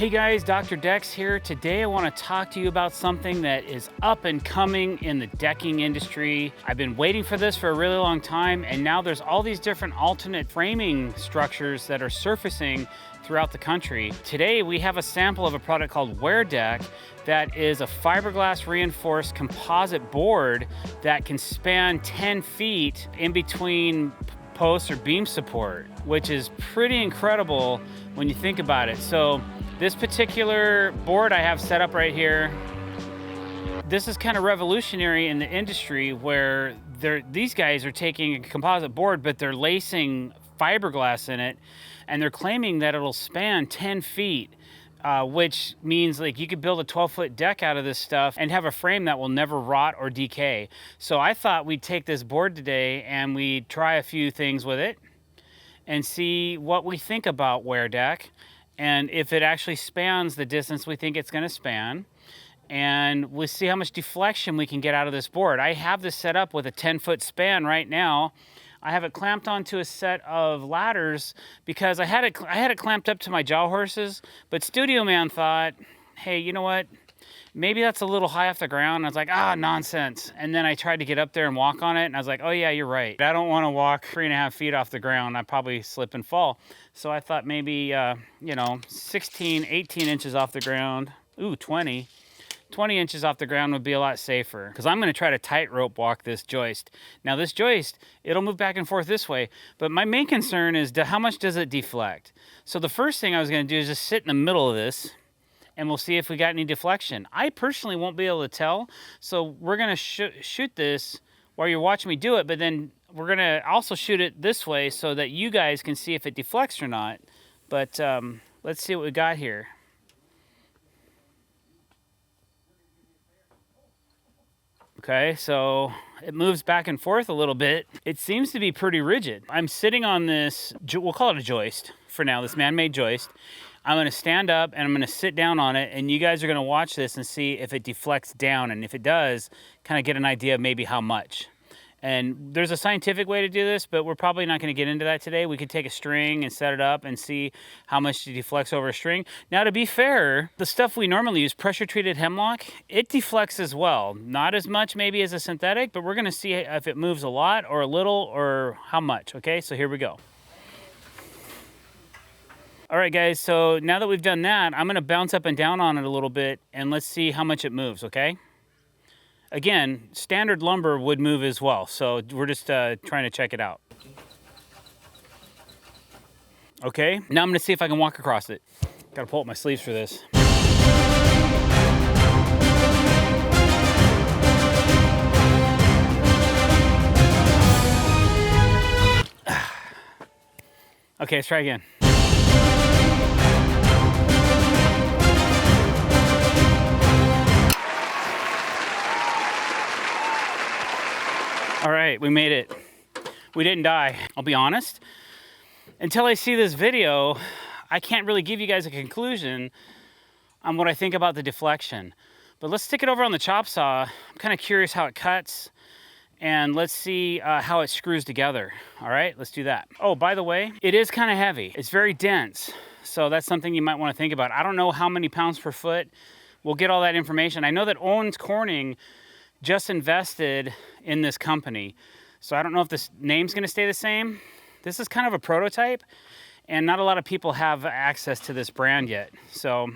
Hey guys, Dr. Decks here. Today I want to talk to you about something that is up and coming in the decking industry. I've been waiting for this for a really long time, and now there's all these different alternate framing structures that are surfacing throughout the country. Today we have a sample of a product called drdecks that is a fiberglass reinforced composite board that can span 10 feet in between posts or beam support, which is pretty incredible when you think about it. So this particular board I have set up right here, this is kind of revolutionary in the industry where these guys are taking a composite board, but they're lacing fiberglass in it, and they're claiming that it'll span 10 feet, which means like you could build a 12-foot deck out of this stuff and have a frame that will never rot or decay. So I thought we'd take this board today and we'd try a few things with it and see what we think about drdecks, and if it actually spans the distance we think it's going to span, and we'll see how much deflection we can get out of this board. I have this set up with a 10-foot span right now. I have it clamped onto a set of ladders because I had it clamped up to my jaw horses, but Studio Man thought, hey, you know what? Maybe that's a little high off the ground. I was like, nonsense. And then I tried to get up there and walk on it, and I was like, oh yeah, you're right. I don't want to walk 3.5 feet off the ground. I'd probably slip and fall. So I thought maybe, 16, 18 inches off the ground. Ooh, 20 inches off the ground would be a lot safer, because I'm going to try to tightrope walk this joist. Now this joist, it'll move back and forth this way, but my main concern is how much does it deflect? So the first thing I was going to do is just sit in the middle of this, and we'll see if we got any deflection. I personally won't be able to tell, so we're going to shoot this while you're watching me do it, but then we're going to also shoot it this way so that you guys can see if it deflects or not. But let's see what we got here. Okay, so it moves back and forth a little bit. It seems to be pretty rigid. I'm sitting on this, we'll call it a joist for now, this man-made joist. I'm gonna stand up and I'm gonna sit down on it, and you guys are gonna watch this and see if it deflects down, and if it does, kind of get an idea of maybe how much. And there's a scientific way to do this, but we're probably not gonna get into that today. We could take a string and set it up and see how much it deflects over a string. Now, to be fair, the stuff we normally use, pressure-treated hemlock, it deflects as well. Not as much maybe as a synthetic, but we're gonna see if it moves a lot or a little or how much, okay? So here we go. All right, guys, so now that we've done that, I'm gonna bounce up and down on it a little bit, and let's see how much it moves, okay? Again, standard lumber would move as well, so we're just trying to check it out. Okay, now I'm gonna see if I can walk across it. Gotta pull up my sleeves for this. Okay, let's try again. All right, we made it. We didn't die. I'll be honest, until I see this video, I can't really give you guys a conclusion on what I think about the deflection. But let's stick it over on the chop saw. I'm kind of curious how it cuts, and let's see how it screws together. All right, let's do that. Oh, by the way, it is kind of heavy. It's very dense, so that's something you might want to think about. I don't know how many pounds per foot. We'll get all that information. I know that Owens Corning just invested in this company, so I don't know if this name's going to stay the same. This is kind of a prototype, and not a lot of people have access to this brand yet, so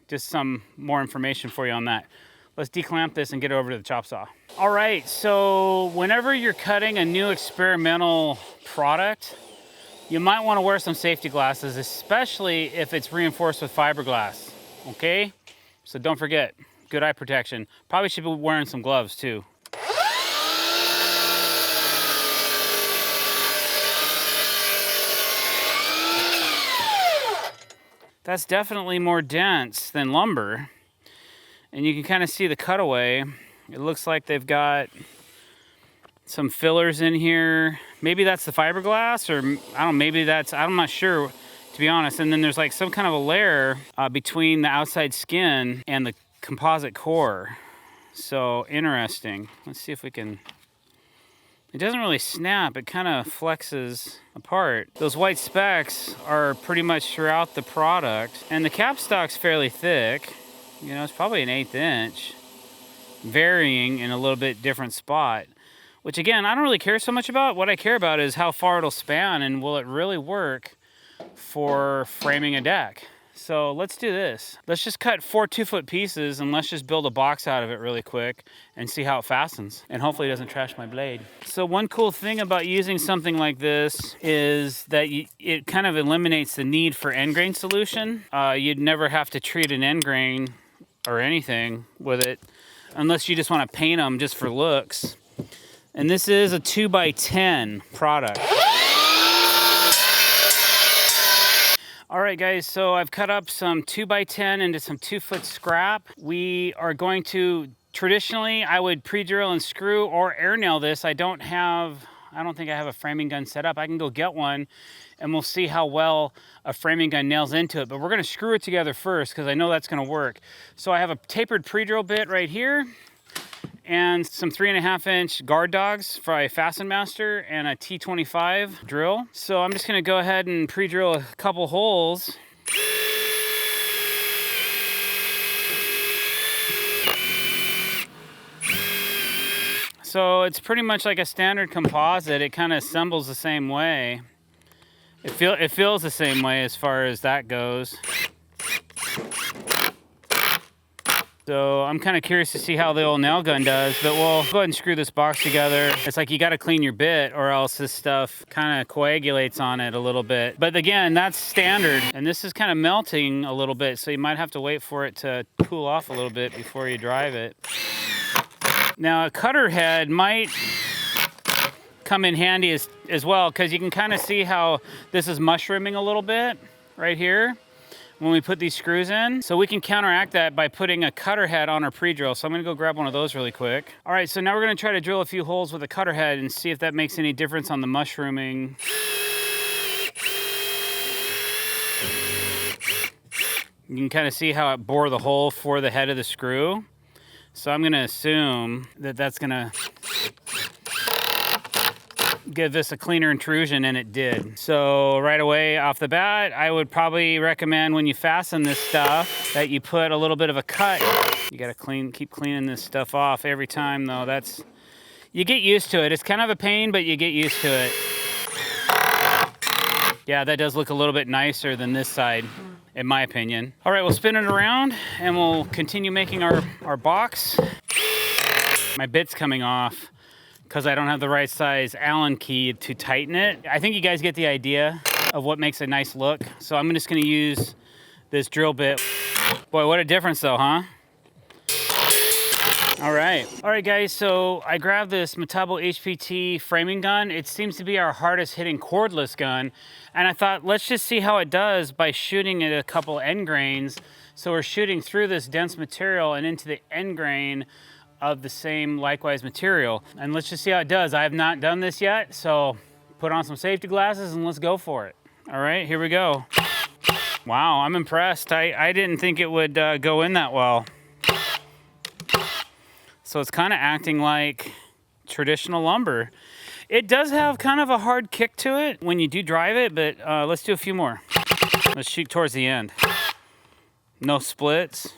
just some more information for you on that. Let's declamp this and get over to the chop saw. All right, so whenever you're cutting a new experimental product, you might want to wear some safety glasses, especially if it's reinforced with fiberglass, okay? So don't forget, good eye protection. Probably should be wearing some gloves too. That's definitely more dense than lumber. And you can kind of see the cutaway. It looks like they've got some fillers in here. Maybe that's the fiberglass, or I don't know, maybe that's, I'm not sure, to be honest. And then there's like some kind of a layer between the outside skin and the composite core. So interesting. Let's see if we can It doesn't really snap, it kind of flexes apart. Those white specks are pretty much throughout the product, and the capstock's fairly thick. You know, it's probably an 1/8 inch, varying in a little bit different spot, which again, I don't really care so much about. What I care about is how far it'll span and will it really work for framing a deck. So let's do this. Let's just cut 4 2-foot pieces and let's just build a box out of it really quick and see how it fastens. And hopefully it doesn't trash my blade. So one cool thing about using something like this is that it kind of eliminates the need for end grain solution. You'd never have to treat an end grain or anything with it unless you just want to paint them just for looks. And this is a 2x10 product. All right, guys, so I've cut up some 2x10 into some 2-foot scrap. We are going to, traditionally, I would pre-drill and screw or air nail this. I don't think I have a framing gun set up. I can go get one and we'll see how well a framing gun nails into it. But we're gonna screw it together first because I know that's gonna work. So I have a tapered pre-drill bit right here and some 3.5 inch guard dogs for a Fasten Master and a T25 drill. So I'm just gonna go ahead and pre-drill a couple holes. So it's pretty much like a standard composite. It kind of assembles the same way. It feels the same way as far as that goes. So I'm kind of curious to see how the old nail gun does, but we'll go ahead and screw this box together. It's like you got to clean your bit or else this stuff kind of coagulates on it a little bit. But again, that's standard. And this is kind of melting a little bit, so you might have to wait for it to cool off a little bit before you drive it. Now a cutter head might come in handy as well, because you can kind of see how this is mushrooming a little bit right here when we put these screws in. So we can counteract that by putting a cutter head on our pre-drill. So I'm gonna go grab one of those really quick. All right, so now we're gonna try to drill a few holes with a cutter head and see if that makes any difference on the mushrooming. You can kind of see how it bore the hole for the head of the screw. So I'm gonna assume that that's gonna give this a cleaner intrusion, and it did. So right away off the bat, I would probably recommend when you fasten this stuff that you put a little bit of a cut. You gotta keep cleaning this stuff off every time though. You get used to it. It's kind of a pain, but you get used to it. Yeah, that does look a little bit nicer than this side, in my opinion. All right, we'll spin it around and we'll continue making our box. My bit's coming off because I don't have the right size Allen key to tighten it. I think you guys get the idea of what makes a nice look. So I'm just gonna use this drill bit. Boy, what a difference though, huh? All right guys, so I grabbed this Metabo HPT framing gun. It seems to be our hardest hitting cordless gun. And I thought, let's just see how it does by shooting at a couple end grains. So we're shooting through this dense material and into the end grain of the same likewise material. And let's just see how it does. I have not done this yet, so put on some safety glasses and let's go for it. All right, here we go. Wow, I'm impressed. I didn't think it would go in that well. So it's kind of acting like traditional lumber. It does have kind of a hard kick to it when you do drive it, but let's do a few more. Let's shoot towards the end. No splits.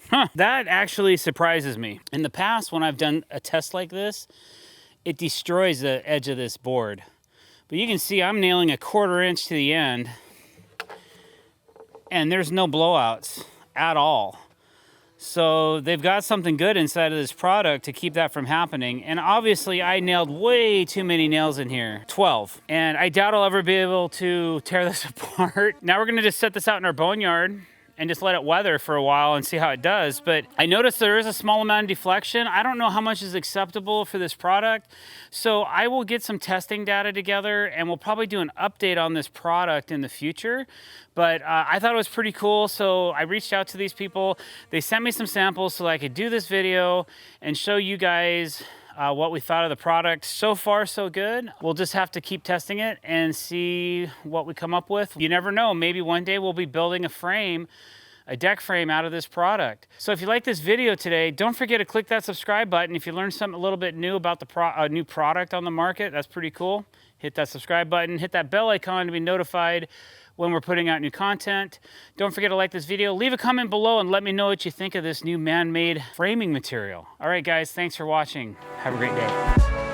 Huh, that actually surprises me. In the past, when I've done a test like this, it destroys the edge of this board. But you can see I'm nailing a 1/4 inch to the end, and there's no blowouts at all. So they've got something good inside of this product to keep that from happening. And obviously I nailed way too many nails in here, 12. And I doubt I'll ever be able to tear this apart. Now we're gonna just set this out in our boneyard and just let it weather for a while and see how it does. But I noticed there is a small amount of deflection. I don't know how much is acceptable for this product. So I will get some testing data together and we'll probably do an update on this product in the future. But I thought it was pretty cool. So I reached out to these people. They sent me some samples so I could do this video and show you guys what we thought of the product. So far, so good. We'll just have to keep testing it and see what we come up with. You never know, maybe one day we'll be building a frame a deck frame out of this product. So if you like this video today, don't forget to click that subscribe button. If you learned something a little bit new about the new product on the market, that's pretty cool. Hit that subscribe button, hit that bell icon to be notified when we're putting out new content. Don't forget to like this video. Leave a comment below and let me know what you think of this new man-made framing material. All right, guys, thanks for watching. Have a great day.